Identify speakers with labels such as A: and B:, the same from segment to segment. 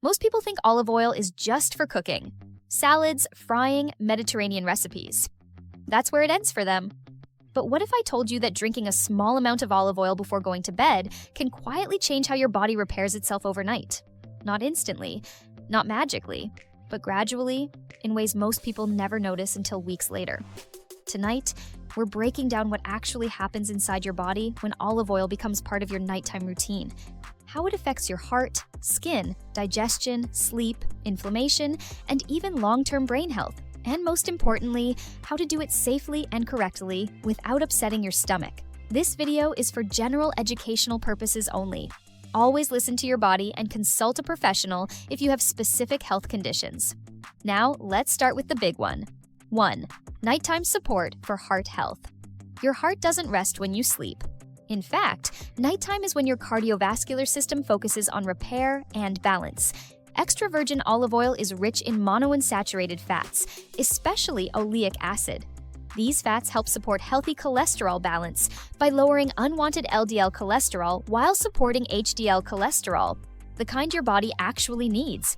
A: Most people think olive oil is just for cooking. Salads, frying, Mediterranean recipes. That's where it ends for them. But what if I told you that drinking a small amount of olive oil before going to bed can quietly change how your body repairs itself overnight? Not instantly, not magically, but gradually, in ways most people never notice until weeks later. Tonight, we're breaking down what actually happens inside your body when olive oil becomes part of your nighttime routine, how it affects your heart, skin, digestion, sleep, inflammation, and even long-term brain health, and most importantly, how to do it safely and correctly without upsetting your stomach. This video is for general educational purposes only. Always listen to your body and consult a professional if you have specific health conditions. Now, let's start with the big one. 1. Nighttime support for heart health. Your heart doesn't rest when you sleep. In fact, nighttime is when your cardiovascular system focuses on repair and balance. Extra virgin olive oil is rich in monounsaturated fats, especially oleic acid. These fats help support healthy cholesterol balance by lowering unwanted LDL cholesterol while supporting HDL cholesterol, the kind your body actually needs.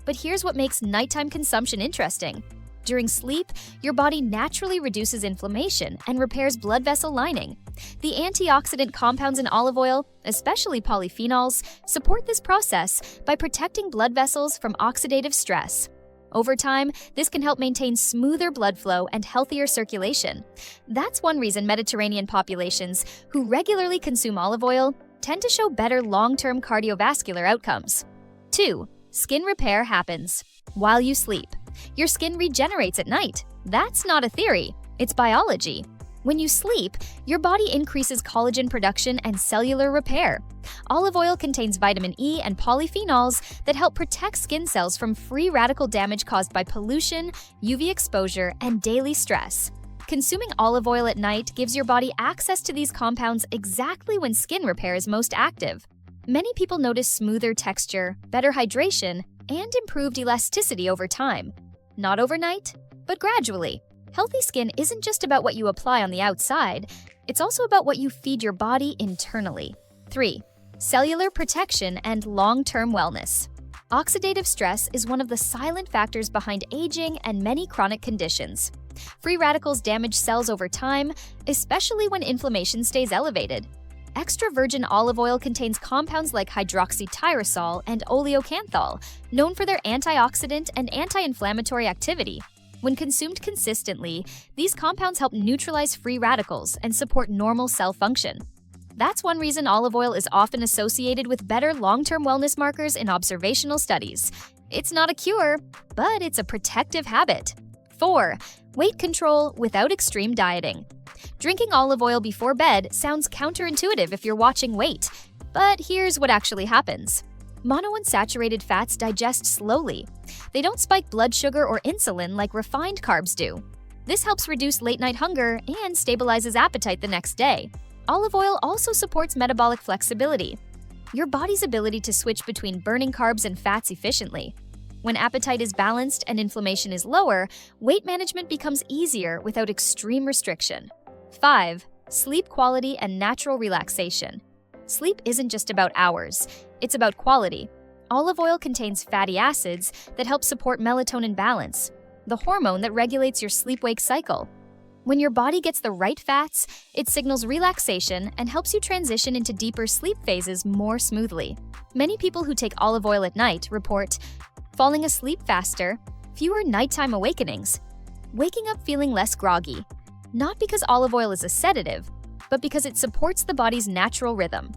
A: But here's what makes nighttime consumption interesting. During sleep, your body naturally reduces inflammation and repairs blood vessel lining. The antioxidant compounds in olive oil, especially polyphenols, support this process by protecting blood vessels from oxidative stress. Over time, this can help maintain smoother blood flow and healthier circulation. That's one reason Mediterranean populations who regularly consume olive oil tend to show better long-term cardiovascular outcomes. 2. Skin repair happens while you sleep. Your skin regenerates at night. That's not a theory, it's biology. When you sleep, your body increases collagen production and cellular repair. Olive oil contains vitamin E and polyphenols that help protect skin cells from free radical damage caused by pollution, UV exposure, and daily stress. Consuming olive oil at night gives your body access to these compounds exactly when skin repair is most active. Many people notice smoother texture, better hydration, and improved elasticity over time. Not overnight, but gradually. Healthy skin isn't just about what you apply on the outside, it's also about what you feed your body internally. 3. Cellular protection and long-term wellness. Oxidative stress is one of the silent factors behind aging and many chronic conditions. Free radicals damage cells over time, especially when inflammation stays elevated. Extra virgin olive oil contains compounds like hydroxytyrosol and oleocanthal, known for their antioxidant and anti-inflammatory activity. When consumed consistently, these compounds help neutralize free radicals and support normal cell function. That's one reason olive oil is often associated with better long-term wellness markers in observational studies. It's not a cure, but it's a protective habit. 4. Weight control without extreme dieting. Drinking olive oil before bed sounds counterintuitive if you're watching weight, but here's what actually happens. Monounsaturated fats digest slowly. They don't spike blood sugar or insulin like refined carbs do. This helps reduce late-night hunger and stabilizes appetite the next day. Olive oil also supports metabolic flexibility, your body's ability to switch between burning carbs and fats efficiently. When appetite is balanced and inflammation is lower, weight management becomes easier without extreme restriction. 5. Sleep quality and natural relaxation. Sleep isn't just about hours, it's about quality. Olive oil contains fatty acids that help support melatonin balance, the hormone that regulates your sleep-wake cycle. When your body gets the right fats, it signals relaxation and helps you transition into deeper sleep phases more smoothly. Many people who take olive oil at night report falling asleep faster, fewer nighttime awakenings, waking up feeling less groggy. Not because olive oil is a sedative, but because it supports the body's natural rhythm.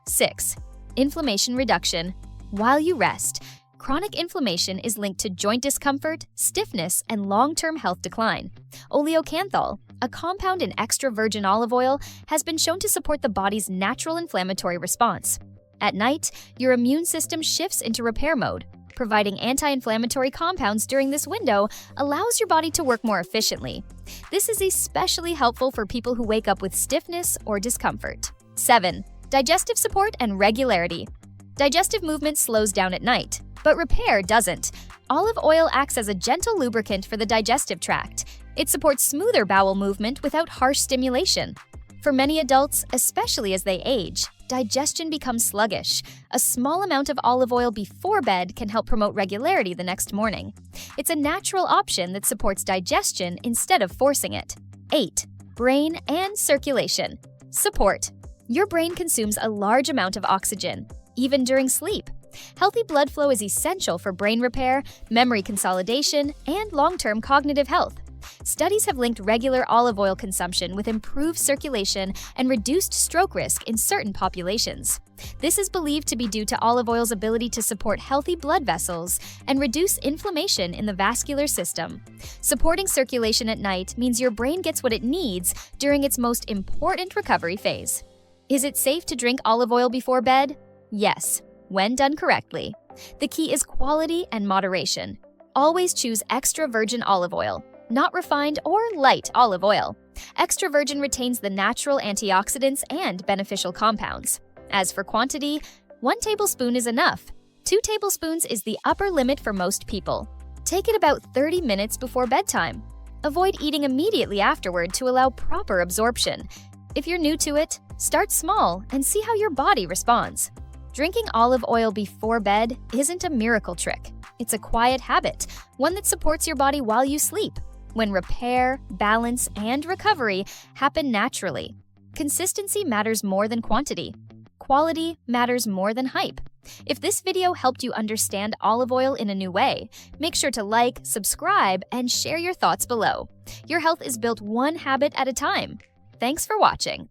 A: 6. Inflammation reduction while you rest. Chronic inflammation is linked to joint discomfort, stiffness, and long-term health decline. Oleocanthal, a compound in extra virgin olive oil, has been shown to support the body's natural inflammatory response. At night, your immune system shifts into repair mode. Providing anti-inflammatory compounds during this window allows your body to work more efficiently. This is especially helpful for people who wake up with stiffness or discomfort. 7. Digestive support and regularity. Digestive movement slows down at night, but repair doesn't. Olive oil acts as a gentle lubricant for the digestive tract. It supports smoother bowel movement without harsh stimulation. For many adults, especially as they age, digestion becomes sluggish. A small amount of olive oil before bed can help promote regularity the next morning. It's a natural option that supports digestion instead of forcing it. 8. Brain and circulation. Support. Your brain consumes a large amount of oxygen, even during sleep. Healthy blood flow is essential for brain repair, memory consolidation, and long-term cognitive health. Studies have linked regular olive oil consumption with improved circulation and reduced stroke risk in certain populations. This is believed to be due to olive oil's ability to support healthy blood vessels and reduce inflammation in the vascular system. Supporting circulation at night means your brain gets what it needs during its most important recovery phase. Is it safe to drink olive oil before bed? Yes, when done correctly. The key is quality and moderation. Always choose extra virgin olive oil, not refined or light olive oil. Extra virgin retains the natural antioxidants and beneficial compounds. As for quantity, 1 tablespoon is enough. 2 tablespoons is the upper limit for most people. Take it about 30 minutes before bedtime. Avoid eating immediately afterward to allow proper absorption. If you're new to it, start small and see how your body responds. Drinking olive oil before bed isn't a miracle trick. It's a quiet habit, one that supports your body while you sleep, when repair, balance, and recovery happen naturally. Consistency matters more than quantity. Quality matters more than hype. If this video helped you understand olive oil in a new way, make sure to like, subscribe, and share your thoughts below. Your health is built one habit at a time. Thanks for watching.